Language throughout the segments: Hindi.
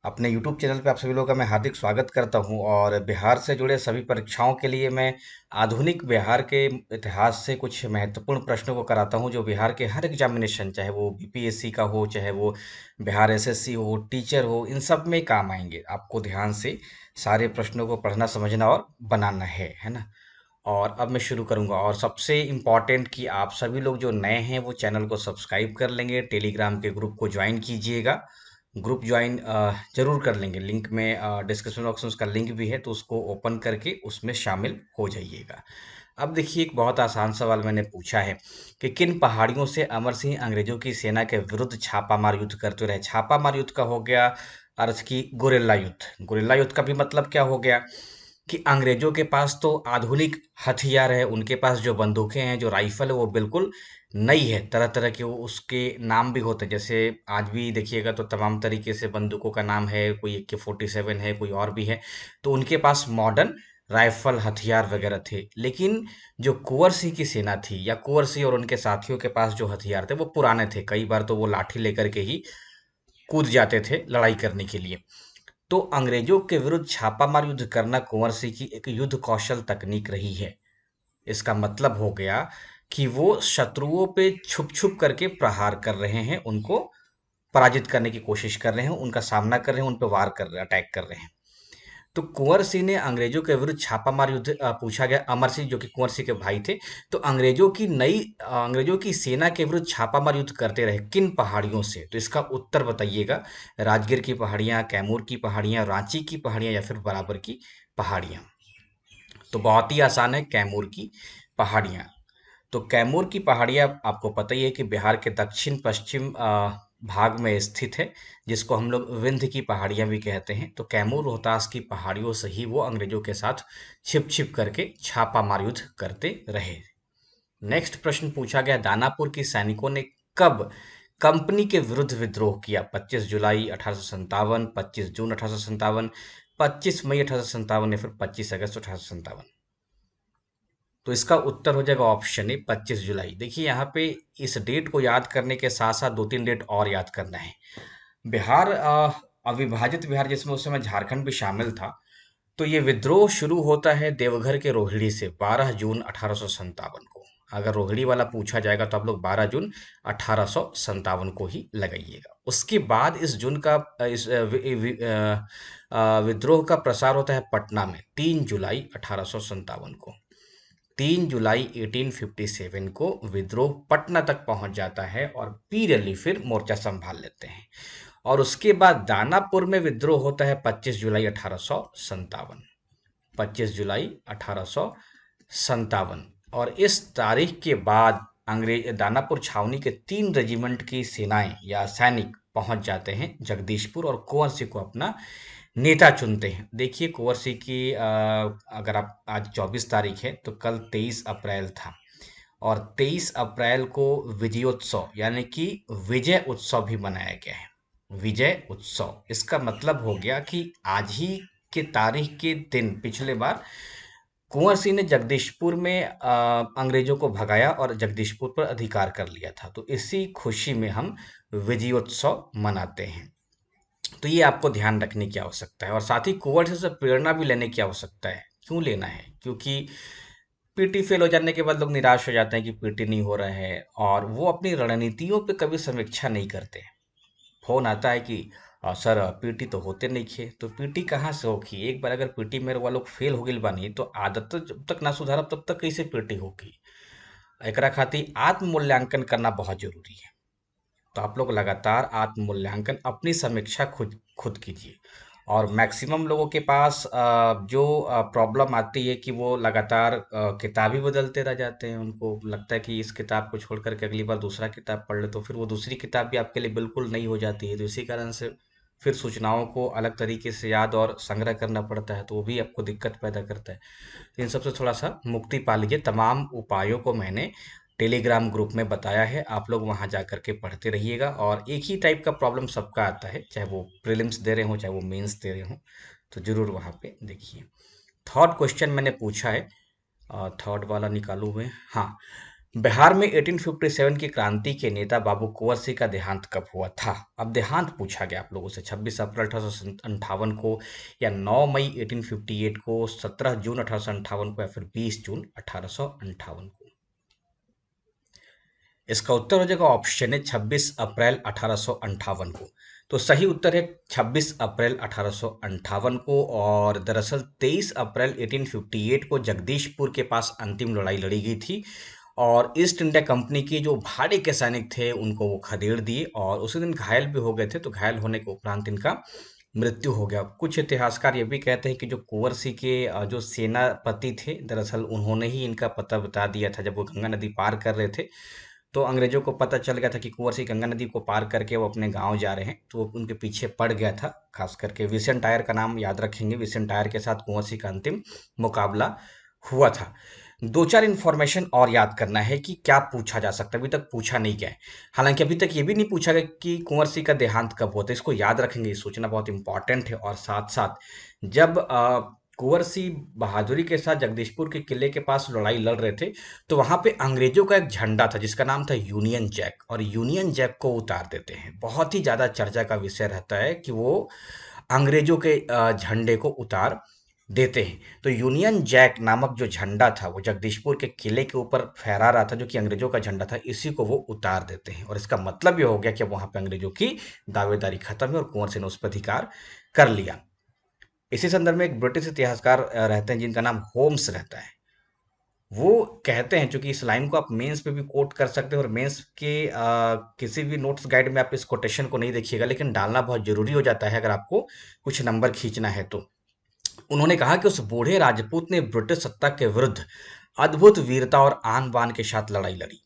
अपने YouTube चैनल पे आप सभी लोगों का मैं हार्दिक स्वागत करता हूं। और बिहार से जुड़े सभी परीक्षाओं के लिए मैं आधुनिक बिहार के इतिहास से कुछ महत्वपूर्ण प्रश्नों को कराता हूं, जो बिहार के हर एग्जामिनेशन, चाहे वो बीपीएससी का हो, चाहे वो बिहार एसएससी हो, टीचर हो, इन सब में काम आएंगे। आपको ध्यान से सारे प्रश्नों को पढ़ना, समझना और बनाना है ना। और अब मैं शुरू करूंगा। और सबसे इम्पॉर्टेंट कि आप सभी लोग जो नए हैं वो चैनल को सब्सक्राइब कर लेंगे, टेलीग्राम के ग्रुप को ज्वाइन कीजिएगा। ग्रुप ज्वाइन जरूर कर लेंगे, लिंक में डिस्क्रिप्शन बॉक्स में उसका लिंक भी है, तो उसको ओपन करके उसमें शामिल हो जाइएगा। अब देखिए, एक बहुत आसान सवाल मैंने पूछा है कि किन पहाड़ियों से अमर सिंह अंग्रेजों की सेना के विरुद्ध छापामार युद्ध करते रहे। छापामार युद्ध का हो गया अर्थ की गुरिल्ला युद्ध। गुरिल्ला युद्ध का भी मतलब क्या हो गया कि अंग्रेजों के पास तो आधुनिक हथियार है, उनके पास जो बंदूकें हैं, जो राइफल है, वो बिल्कुल नई है। तरह तरह के वो उसके नाम भी होते हैं। जैसे आज भी देखिएगा तो तमाम तरीके से बंदूकों का नाम है, कोई AK-47 है, कोई और भी है। तो उनके पास मॉडर्न राइफल हथियार वगैरह थे। लेकिन जो कुंवर सिंह की सेना थी, या कुंवर सिंह और उनके साथियों के पास जो हथियार थे वो पुराने थे। कई बार तो वो लाठी लेकर के ही कूद जाते थे लड़ाई करने के लिए। तो अंग्रेजों के विरुद्ध छापामार युद्ध करना कुंवर सिंह की एक युद्ध कौशल तकनीक रही है। इसका मतलब हो गया कि वो शत्रुओं पे छुप छुप करके प्रहार कर रहे हैं, उनको पराजित करने की कोशिश कर रहे हैं, उनका सामना कर रहे हैं, उन पर वार कर रहे हैं, अटैक कर रहे हैं। तो कुंवर सिंह ने अंग्रेजों के विरुद्ध छापामार युद्ध पूछा गया। अमर सिंह जो कि कुंवर सिंह के भाई थे, तो अंग्रेजों की सेना के विरुद्ध छापामार युद्ध करते रहे किन पहाड़ियों से। तो इसका उत्तर बताइएगा। राजगीर की पहाड़ियां, कैमूर की पहाड़ियां, रांची की पहाड़ियां, या फिर बराबर की पहाड़ियां। तो बहुत ही आसान है, कैमूर की पहाड़ियां। तो कैमूर की पहाड़ियाँ आपको पता ही है कि बिहार के दक्षिण पश्चिम भाग में स्थित है, जिसको हम लोग विंध्य की पहाड़ियाँ भी कहते हैं। तो कैमूर रोहतास की पहाड़ियों से ही वो अंग्रेजों के साथ छिप छिप करके छापामार युद्ध करते रहे। नेक्स्ट प्रश्न पूछा गया, दानापुर की सैनिकों ने कब कंपनी के विरुद्ध विद्रोह किया। 25 जुलाई 1857, 25 जून 1857, 25 मई 1857, या फिर 25 अगस्त 1857। तो इसका उत्तर हो जाएगा ऑप्शन ए, 25 जुलाई। देखिए यहाँ पे इस डेट को याद करने के साथ साथ दो तीन डेट और याद करना है। बिहार अविभाजित बिहार, जिसमें उस समय झारखंड भी शामिल था। तो ये विद्रोह शुरू होता है देवघर के रोहिणी से 12 जून 1857 को। अगर रोहिणी वाला पूछा जाएगा तो आप लोग 12 जून 1857 को ही लगाइएगा। उसके बाद इस जून का इस विद्रोह का प्रसार होता है पटना में 3 जुलाई 1857 को। 3 जुलाई 1857 को विद्रोह पटना तक पहुंच जाता है और पीर अली फिर मोर्चा संभाल लेते हैं। और उसके बाद दानापुर में विद्रोह होता है 25 जुलाई 1857। 25 जुलाई 1857। और इस तारीख के बाद अंग्रेज दानापुर छावनी के 3 रेजिमेंट की सेनाएं या सैनिक पहुंच जाते हैं जगदीशपुर, और कुंवर सिंह को अपना नेता चुनते हैं। देखिए कुंवर सिंह की अगर आप आज 24 तारीख है तो कल 23 अप्रैल था। और 23 अप्रैल को विजयोत्सव यानी कि विजय उत्सव भी मनाया गया है। विजय उत्सव, इसका मतलब हो गया कि आज ही के तारीख के दिन पिछले बार कुंवर सिंह ने जगदीशपुर में अंग्रेजों को भगाया और जगदीशपुर पर अधिकार कर लिया था। तो इसी खुशी में हम विजयोत्सव मनाते हैं। तो ये आपको ध्यान रखने की आवश्यकता है। और साथ ही कुंवर से प्रेरणा भी लेने की आवश्यकता है। क्यों लेना है? क्योंकि पीटी फेल हो जाने के बाद लोग निराश हो जाते हैं कि पीटी नहीं हो रहा है, और वो अपनी रणनीतियों पे कभी समीक्षा नहीं करते। फोन आता है कि सर पीटी तो होते नहीं खे। तो पीटी कहाँ से होगी? एक बार अगर पीटी मेरे वालों फेल हो गई बानी तो आदत तो जब तक ना सुधारब तब तक कैसे पीटी होगी। एकरा खातिर आत्म मूल्यांकन करना बहुत जरूरी है। तो आप लोग लगातार आत्म मूल्यांकन, अपनी समीक्षा खुद खुद कीजिए। और मैक्सिमम लोगों के पास जो प्रॉब्लम आती है कि वो लगातार किताब ही बदलते रह जाते हैं। उनको लगता है कि इस किताब को छोड़ करके अगली बार दूसरा किताब पढ़ ले, तो फिर वो दूसरी किताब भी आपके लिए बिल्कुल नई हो जाती है। तो इसी कारण से फिर सूचनाओं को अलग तरीके से याद और संग्रह करना पड़ता है, तो वो भी आपको दिक्कत पैदा करता है। तो इन सबसे थोड़ा सा मुक्ति पा लीजिए। तमाम उपायों को मैंने टेलीग्राम ग्रुप में बताया है, आप लोग वहां जा करके पढ़ते रहिएगा। और एक ही टाइप का प्रॉब्लम सबका आता है, चाहे वो प्रीलिम्स दे रहे हो चाहे वो मेंस दे रहे हो। तो जरूर वहां पे देखिए। थर्ड क्वेश्चन मैंने पूछा है, थर्ड वाला निकालू मैं, हाँ। बिहार में 1857 की क्रांति के नेता बाबू कुंवर सिंह का देहांत कब हुआ था? अब देहांत पूछा गया आप लोगों से 26 अप्रैल 1858 को, या 9 मई 1858 को, 17 जून 1858 को, या फिर 20 जून 1858 को। इसका उत्तर हो जाएगा ऑप्शन है 26 अप्रैल 1858 को। तो सही उत्तर है 26 अप्रैल 1858 को। और दरअसल 23 अप्रैल 1858 को जगदीशपुर के पास अंतिम लड़ाई लड़ी गई थी, और ईस्ट इंडिया कंपनी के जो भाड़े के सैनिक थे उनको वो खदेड़ दिए, और उसी दिन घायल भी हो गए थे। तो घायल होने के उपरांत इनका मृत्यु हो गया। कुछ इतिहासकार ये भी कहते हैं कि जो कुंवर सिंह के जो सेनापति थे, दरअसल उन्होंने ही इनका पता बता दिया था जब वो गंगा नदी पार कर रहे थे। तो अंग्रेजों को पता चल गया था कि कुंवर सिंह गंगा नदी को पार करके वो अपने गांव जा रहे हैं, तो वो उनके पीछे पड़ गया था। खास करके विल्सन टायर का नाम याद रखेंगे, विल्सन टायर के साथ कुंवर सिंह का अंतिम मुकाबला हुआ था। दो चार इंफॉर्मेशन और याद करना है कि क्या पूछा जा सकता है, अभी तक पूछा नहीं गया है। हालांकि अभी तक ये भी नहीं पूछा गया कि कुंवर सिंह का देहांत कब हुआ था, इसको याद रखेंगे, ये सोचना बहुत इंपॉर्टेंट है। और साथ साथ जब कुंवर सिंह बहादुरी के साथ जगदीशपुर के किले के पास लड़ाई लड़ रहे थे, तो वहां पे अंग्रेजों का एक झंडा था जिसका नाम था यूनियन जैक, और यूनियन जैक को उतार देते हैं। बहुत ही ज्यादा चर्चा का विषय रहता है कि वो अंग्रेजों के झंडे को उतार देते हैं। तो यूनियन जैक नामक जो झंडा था वो जगदीशपुर के किले के ऊपर फहरा रहा था, जो कि अंग्रेजों का झंडा था, इसी को वो उतार देते हैं। और इसका मतलब ये हो गया कि अब वहां पे अंग्रेजों की दावेदारी खत्म है और कुंवर सिंह ने उस पर अधिकार कर लिया। इसी संदर्भ में एक ब्रिटिश इतिहासकार रहते हैं जिनका नाम होम्स रहता है। वो कहते हैं, चूंकि इस लाइन को आप मेंस पे भी कोट कर सकते हो, और मेंस के किसी भी नोट्स गाइड में आप इस कोटेशन को नहीं देखिएगा, लेकिन डालना बहुत जरूरी हो जाता है अगर आपको कुछ नंबर खींचना है तो। उन्होंने कहा कि उस बूढ़े राजपूत ने ब्रिटिश सत्ता के विरुद्ध अद्भुत वीरता और आन बान के साथ लड़ाई लड़ी।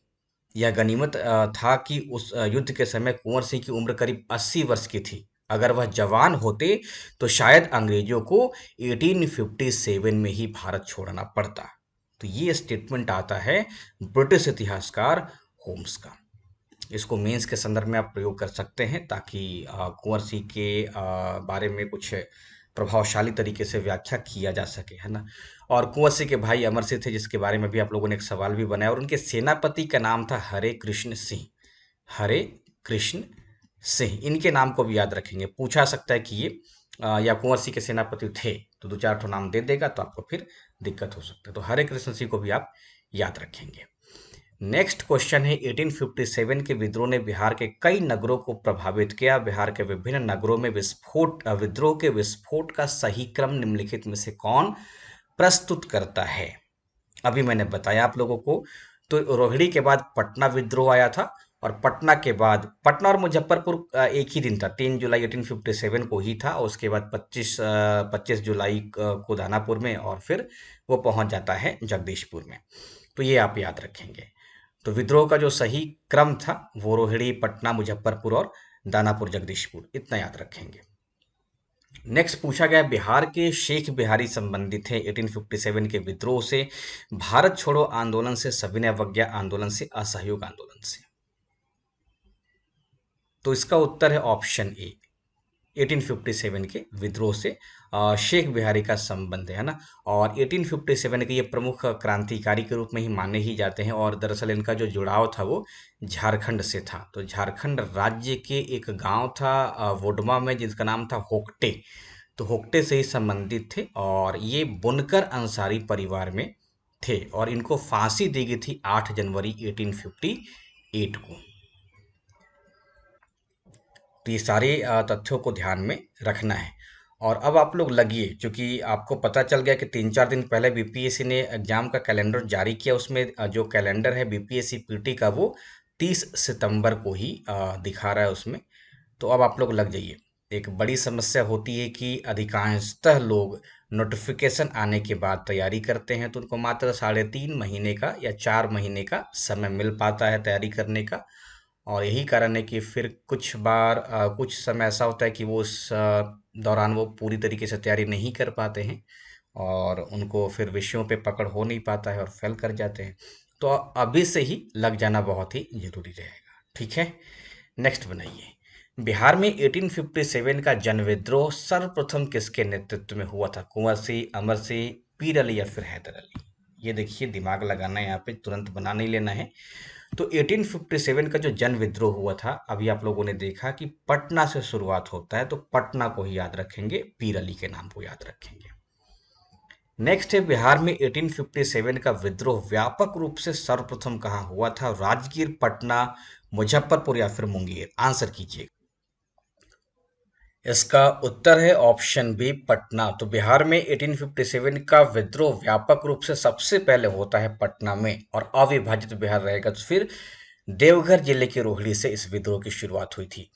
यह गनीमत था कि उस युद्ध के समय कुंवर सिंह की उम्र करीब 80 वर्ष की थी। अगर वह जवान होते तो शायद अंग्रेजों को 1857 में ही भारत छोड़ना पड़ता। तो ये स्टेटमेंट आता है ब्रिटिश इतिहासकार होम्स का। इसको मेंस के संदर्भ में आप प्रयोग कर सकते हैं, ताकि कुंवर सिंह के बारे में कुछ प्रभावशाली तरीके से व्याख्या किया जा सके, है ना। और कुंवर सिंह के भाई अमर सिंह थे, जिसके बारे में भी आप लोगों ने एक सवाल भी बनाया, और उनके सेनापति का नाम था हरे कृष्ण सिंह। हरे कृष्ण सिंह, इनके नाम को भी याद रखेंगे, पूछा सकता है कि ये या कुंवर सिंह के सेनापति थे, तो दो चार ठो नाम दे देगा तो आपको फिर दिक्कत हो सकता है। तो हरे कृष्ण सिंह को भी आप याद रखेंगे। नेक्स्ट क्वेश्चन है, 1857 के विद्रोह ने बिहार के कई नगरों को प्रभावित किया। बिहार के विभिन्न नगरों में विद्रोह के विस्फोट का सही क्रम निम्नलिखित में से कौन प्रस्तुत करता है? अभी मैंने बताया आप लोगों को। तो रोहिणी के बाद पटना विद्रोह आया था, और पटना के बाद पटना और मुजफ्फरपुर एक ही दिन था, 3 जुलाई 1857 को ही था। और उसके बाद 25 जुलाई को दानापुर में, और फिर वो पहुंच जाता है जगदीशपुर में। तो ये आप याद रखेंगे। तो विद्रोह का जो सही क्रम था वो रोहिणी, पटना, मुजफ्फरपुर और दानापुर जगदीशपुर, इतना याद रखेंगे। नेक्स्ट पूछा गया, बिहार के शेख बिहारी संबंधित है 1857 के विद्रोह से, भारत छोड़ो आंदोलन से, सविनय अवज्ञा आंदोलन से, असहयोग आंदोलन से। तो इसका उत्तर है ऑप्शन ए, 1857 के विद्रोह से शेख बिहारी का संबंध है ना। और 1857 के ये प्रमुख क्रांतिकारी के रूप में ही माने ही जाते हैं, और दरअसल इनका जो जुड़ाव था वो झारखंड से था। तो झारखंड राज्य के एक गांव था वोडमा में, जिसका नाम था होक्टे। तो होक्टे से ही संबंधित थे, और ये बुनकर अंसारी परिवार में थे, और इनको फांसी दी गई थी 8 जनवरी 1858 को। तो ये सारे तथ्यों को ध्यान में रखना है। और अब आप लोग लगिए, क्योंकि आपको पता चल गया कि 3-4 दिन पहले बीपीएससी ने एग्जाम का कैलेंडर जारी किया। उसमें जो कैलेंडर है बीपीएससी पीटी का, वो 30 सितंबर को ही दिखा रहा है उसमें। तो अब आप लोग लग जाइए। एक बड़ी समस्या होती है कि अधिकांशतः लोग नोटिफिकेशन आने के बाद तैयारी करते हैं, तो उनको मात्र 3.5 महीने का या 4 महीने का समय मिल पाता है तैयारी करने का। और यही कारण है कि फिर कुछ बार कुछ समय ऐसा होता है कि वो उस दौरान वो पूरी तरीके से तैयारी नहीं कर पाते हैं, और उनको फिर विषयों पे पकड़ हो नहीं पाता है और फेल कर जाते हैं। तो अभी से ही लग जाना बहुत ही जरूरी रहेगा, ठीक है। नेक्स्ट बनाइए, बिहार में 1857 का जन विद्रोह सर्वप्रथम किसके नेतृत्व में हुआ था? कुंवर सिंह, अमर सिंह, पीर अली, या फिर हैदर अली? ये देखिए, दिमाग लगाना है यहाँ पे, तुरंत बना नहीं लेना है। तो 1857 का जो जन विद्रोह हुआ था, अभी आप लोगों ने देखा कि पटना से शुरुआत होता है, तो पटना को ही याद रखेंगे, पीर अली के नाम को याद रखेंगे। नेक्स्ट है, बिहार में 1857 का विद्रोह व्यापक रूप से सर्वप्रथम कहाँ हुआ था? राजगीर, पटना, मुजफ्फरपुर या फिर मुंगेर? आंसर कीजिए। इसका उत्तर है ऑप्शन बी, पटना। तो बिहार में 1857 का विद्रोह व्यापक रूप से सबसे पहले होता है पटना में, और अविभाजित बिहार रहेगा तो फिर देवघर जिले के रोहिणी से इस विद्रोह की शुरुआत हुई थी।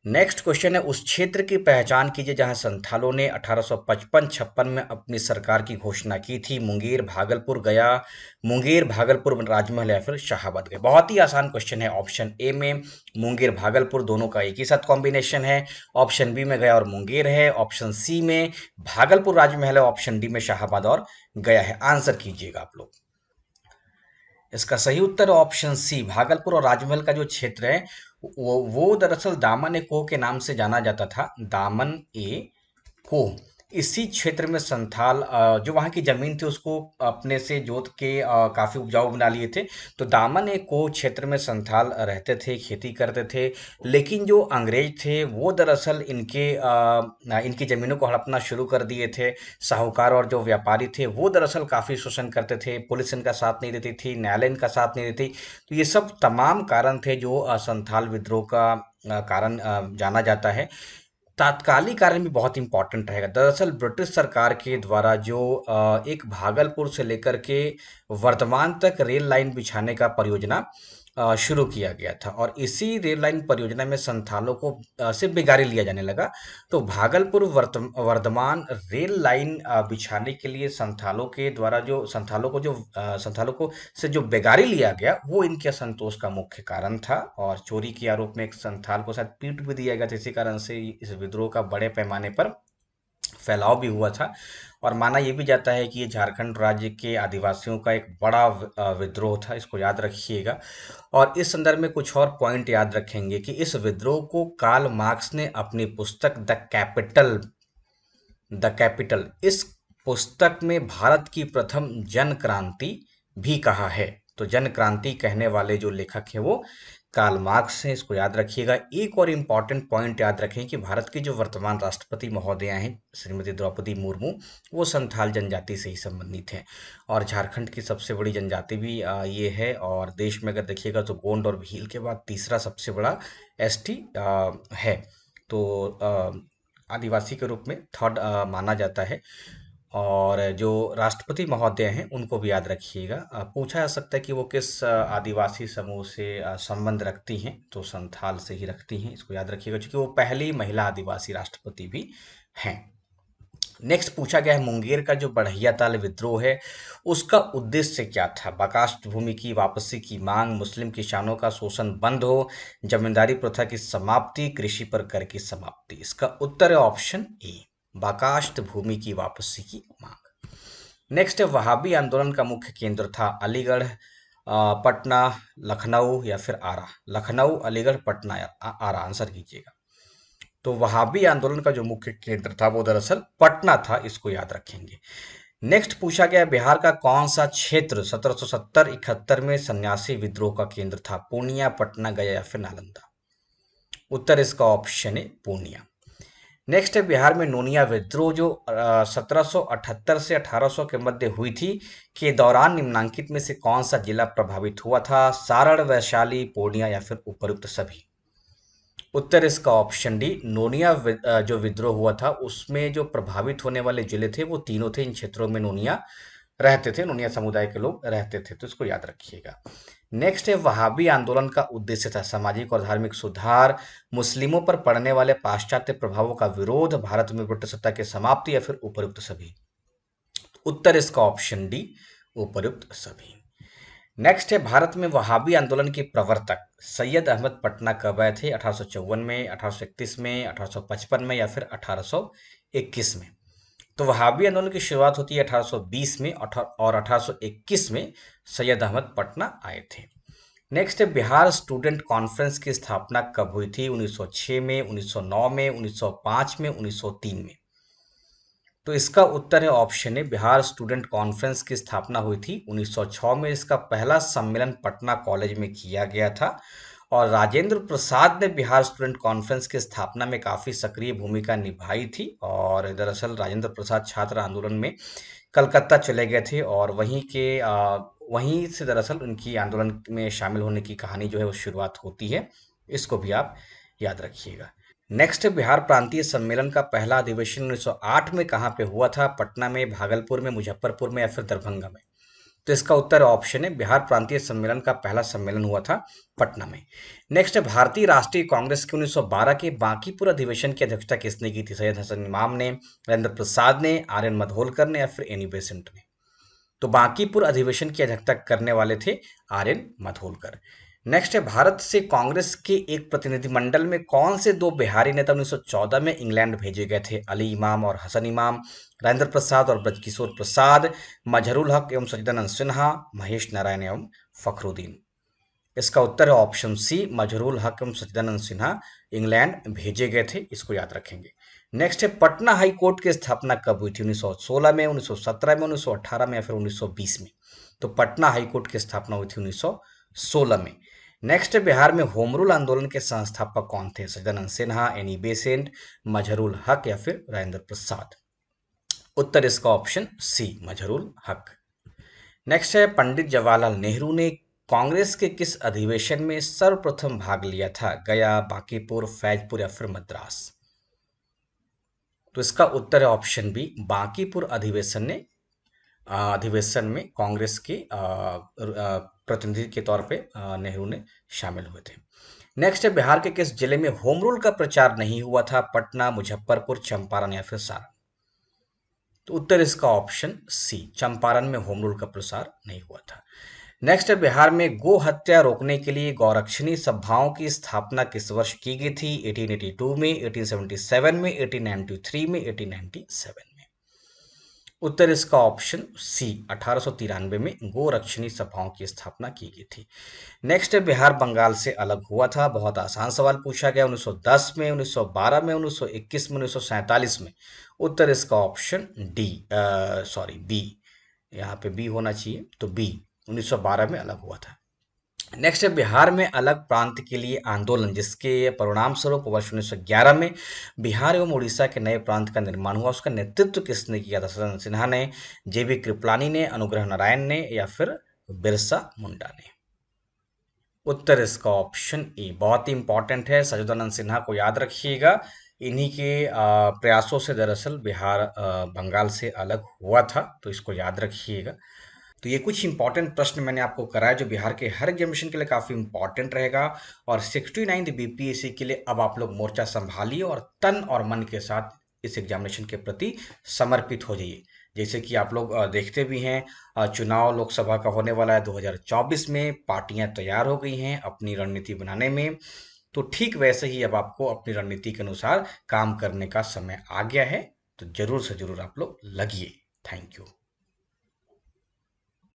नेक्स्ट क्वेश्चन है, उस क्षेत्र की पहचान कीजिए जहां संथालों ने 1855-56 में अपनी सरकार की घोषणा की थी। मुंगेर, भागलपुर, गया, मुंगेर, भागलपुर, राजमहल या फिर शाहाबाद गया? बहुत ही आसान क्वेश्चन है। ऑप्शन ए में मुंगेर भागलपुर दोनों का एक ही साथ कॉम्बिनेशन है। ऑप्शन बी में गया और मुंगेर है। ऑप्शन सी में भागलपुर राजमहल है। ऑप्शन डी में शाहाबाद और गया है। आंसर कीजिएगा आप लोग। इसका सही उत्तर ऑप्शन सी, भागलपुर और राजमहल का जो क्षेत्र है वो दरअसल दामन ए कोह के नाम से जाना जाता था। दामन ए कोह, इसी क्षेत्र में संथाल जो वहाँ की जमीन थी उसको अपने से जोत के काफी उपजाऊ बना लिए थे। तो दामन ए कोह क्षेत्र में संथाल रहते थे, खेती करते थे। लेकिन जो अंग्रेज थे वो दरअसल इनकी जमीनों को हड़पना शुरू कर दिए थे। साहूकार और जो व्यापारी थे वो दरअसल काफी शोषण करते थे। पुलिस इनका साथ नहीं देती थी, न्यायालय इनका साथ नहीं देती। तो ये सब तमाम कारण थे जो संथाल विद्रोह का कारण जाना जाता है। तात्कालिक कारण भी बहुत इंपॉर्टेंट रहेगा। दरअसल ब्रिटिश सरकार के द्वारा जो एक भागलपुर से लेकर के वर्धमान तक रेल लाइन बिछाने का परियोजना शुरू किया गया था, और इसी रेल लाइन परियोजना में संथालों को से बेगारी लिया जाने लगा। तो भागलपुर वर्धमान रेल लाइन बिछाने के लिए संथालों को से जो बेगारी लिया गया वो इनके असंतोष का मुख्य कारण था। और चोरी के आरोप में एक संथाल को शायद पीट भी दिया गया था। इसी कारण से इस विद्रोह का बड़े पैमाने पर फैलाव भी हुआ था। और माना यह भी जाता है कि ये झारखंड राज्य के आदिवासियों का एक बड़ा विद्रोह था। इसको याद रखिएगा। और इस संदर्भ में कुछ और पॉइंट याद रखेंगे कि इस विद्रोह को कार्ल मार्क्स ने अपनी पुस्तक द कैपिटल इस पुस्तक में भारत की प्रथम जन क्रांति भी कहा है। तो जन क्रांति कहने वाले जो लेखक हैं वो कार्ल मार्क्स हैं। इसको याद रखिएगा। एक और इम्पॉर्टेंट पॉइंट याद रखें कि भारत की जो वर्तमान राष्ट्रपति महोदया हैं श्रीमती द्रौपदी मुर्मू, वो संथाल जनजाति से ही संबंधित हैं। और झारखंड की सबसे बड़ी जनजाति भी ये है। और देश में अगर देखिएगा तो गोंड और भील के बाद तीसरा सबसे बड़ा एसटी है। तो आदिवासी के रूप में थर्ड माना जाता है। और जो राष्ट्रपति महोदय हैं उनको भी याद रखिएगा। पूछा जा सकता है कि वो किस आदिवासी समूह से संबंध रखती हैं, तो संथाल से ही रखती हैं। इसको याद रखिएगा क्योंकि वो पहली महिला आदिवासी राष्ट्रपति भी हैं। नेक्स्ट पूछा गया है, मुंगेर का जो बढ़ैया ताल विद्रोह है उसका उद्देश्य क्या था? बकाष्ठ भूमि की वापसी की मांग, मुस्लिम किसानों का शोषण बंद हो, जमींदारी प्रथा की समाप्ति, कृषि पर कर की समाप्ति? इसका उत्तर है ऑप्शन ए, बकाष्ठ भूमि की वापसी की मांग। नेक्स्ट है, वहाबी आंदोलन का मुख्य केंद्र था अलीगढ़, पटना, लखनऊ या फिर आरा? लखनऊ, अलीगढ़, पटना या आरा? आंसर कीजिएगा। तो वहाबी आंदोलन का जो मुख्य केंद्र था वो दरअसल पटना था। इसको याद रखेंगे। नेक्स्ट पूछा गया, बिहार का कौन सा क्षेत्र 1770-71 में सन्यासी विद्रोह का केंद्र था? पूर्णिया, पटना, गया या फिर नालंदा? उत्तर इसका ऑप्शन है पूर्णिया। नेक्स्ट है, बिहार में नोनिया विद्रोह जो 1778 से 1800 के मध्य हुई थी के दौरान निम्नांकित में से कौन सा जिला प्रभावित हुआ था? सारण, वैशाली, पूर्णिया या फिर उपरोक्त सभी? उत्तर इसका ऑप्शन डी, नोनिया जो विद्रोह हुआ था उसमें जो प्रभावित होने वाले जिले थे वो तीनों थे। इन क्षेत्रों में नोनिया रहते थे, नोनिया समुदाय के लोग रहते थे। तो इसको याद रखिएगा। नेक्स्ट है, वहाबी आंदोलन का उद्देश्य था सामाजिक और धार्मिक सुधार, मुस्लिमों पर पड़ने वाले पाश्चात्य प्रभावों का विरोध, भारत में ब्रिटिश सत्ता की समाप्ति या फिर उपयुक्त सभी? उत्तर इसका ऑप्शन डी, उपयुक्त सभी। नेक्स्ट है, भारत में वहाबी आंदोलन के प्रवर्तक सैयद अहमद पटना कब आए थे? 1854 में, 1831 में, 1855 में या फिर 1821 में? तो वहाबी आंदोलन की शुरुआत होती है 1820 में, और 1821 में सैयद अहमद पटना आए थे। नेक्स्ट है, बिहार स्टूडेंट कॉन्फ्रेंस की स्थापना कब हुई थी? 1906 में, 1909 में, 1905 में, 1903 में? तो इसका उत्तर है option A, Bihar student conference की स्थापना हुई थी 1906 में। इसका पहला सम्मेलन पटना कॉलेज में किया गया था और राजेंद्र प्रसाद ने बिहार स्टूडेंट कॉन्फ्रेंस की स्थापना में काफ़ी सक्रिय भूमिका निभाई थी। और दरअसल राजेंद्र प्रसाद छात्र आंदोलन में कलकत्ता चले गए थे और वहीं से दरअसल उनकी आंदोलन में शामिल होने की कहानी जो है वो शुरुआत होती है। इसको भी आप याद रखिएगा। नेक्स्ट, बिहार प्रांतीय सम्मेलन का पहला अधिवेशन 1908 में कहाँ पे हुआ था? पटना में, भागलपुर में, मुजफ्फरपुर में या फिर दरभंगा में? तो इसका उत्तर ऑप्शन है, बिहार प्रांतीय सम्मेलन का पहला सम्मेलन हुआ था पटना में। नेक्स्ट, भारतीय राष्ट्रीय कांग्रेस के 1912 के बांकीपुर अधिवेशन की अध्यक्षता किसने की थी? सैयद हसन इमाम ने, राजेंद्र प्रसाद ने, आर एन मधोलकर ने या फिर एनी बेसेंट ने? तो बांकीपुर अधिवेशन की अध्यक्षता करने वाले थे आर एन मधोलकर। नेक्स्ट है, भारत से कांग्रेस के एक प्रतिनिधिमंडल में कौन से दो बिहारी नेता 1914 में इंग्लैंड भेजे गए थे? अली इमाम और हसन इमाम, राजेंद्र प्रसाद और ब्रजकिशोर प्रसाद, मजहरुल हक एवं सचिदानंद सिन्हा, महेश नारायण एवं फखरुद्दीन? इसका उत्तर है ऑप्शन सी, मजहरुल हक एवं सचिदानंद सिन्हा इंग्लैंड भेजे गए थे। इसको याद रखेंगे। नेक्स्ट है, पटना हाई कोर्ट की स्थापना कब हुई थी? 1916 में, 1917 में, 1918 में या फिर 1920 में? तो पटना हाई कोर्ट की स्थापना हुई थी 1916 में। नेक्स्ट है, बिहार में होम रूल आंदोलन के संस्थापक कौन थे? सचिदानंद सिन्हा, एनी बेसेंट, मजहरुल हक या फिर राजेंद्र प्रसाद? उत्तर इसका ऑप्शन सी, मजहरुल हक। नेक्स्ट है, पंडित जवाहरलाल नेहरू ने कांग्रेस के किस अधिवेशन में सर्वप्रथम भाग लिया था? गया, बांकीपुर, फैजपुर या फिर मद्रास? तो इसका उत्तर है ऑप्शन बी, बांकीपुर अधिवेशन में कांग्रेस के प्रतिनिधि के तौर पे नेहरू ने शामिल हुए थे। नेक्स्ट है, बिहार के किस जिले में होम रूल का प्रचार नहीं हुआ था? पटना, मुजफ्फरपुर, चंपारण या फिर सारण? तो उत्तर इसका ऑप्शन सी, चंपारण में होम रूल का प्रसार नहीं हुआ था। नेक्स्ट है, बिहार में गो हत्या रोकने के लिए गौरक्षणी सभाओं की स्थापना किस वर्ष की गई थी? 1882 में, 1877 में, 1893 में, 1897 में? उत्तर इसका ऑप्शन सी, 1893 में गोरक्षणी सभाओं की स्थापना की गई थी। नेक्स्ट है, बिहार बंगाल से अलग हुआ था। बहुत आसान सवाल पूछा गया। 1910 में, 1912 में, 1921 में, 1947 में? उत्तर इसका ऑप्शन डी, सॉरी बी, यहाँ पे बी होना चाहिए, तो बी 1912 में अलग हुआ था। नेक्स्ट है, बिहार में अलग प्रांत के लिए आंदोलन जिसके परिणाम स्वरूप वर्ष 1911 में बिहार एवं उड़ीसा के नए प्रांत का निर्माण हुआ, उसका नेतृत्व किसने किया था? सदन सिन्हा ने, जेबी कृपलानी ने, अनुग्रह नारायण ने या फिर बिरसा मुंडा ने? उत्तर इसका ऑप्शन ए, बहुत ही इंपॉर्टेंट है, सचिदानंद सिन्हा को याद रखिएगा। इन्हीं के प्रयासों से दरअसल बिहार बंगाल से अलग हुआ था, तो इसको याद रखिएगा। तो ये कुछ इंपॉर्टेंट प्रश्न मैंने आपको कराया जो बिहार के हर एग्जामिनेशन के लिए काफ़ी इंपॉर्टेंट रहेगा। और 69th बीपीएससी के लिए अब आप लोग मोर्चा संभालिए और तन और मन के साथ इस एग्जामिनेशन के प्रति समर्पित हो जाइए। जैसे कि आप लोग देखते भी हैं, चुनाव लोकसभा का होने वाला है 2024 में, पार्टियां तैयार हो गई हैं अपनी रणनीति बनाने में। तो ठीक वैसे ही अब आपको अपनी रणनीति के अनुसार काम करने का समय आ गया है। तो जरूर से जरूर आप लोग लगिए। Thank you.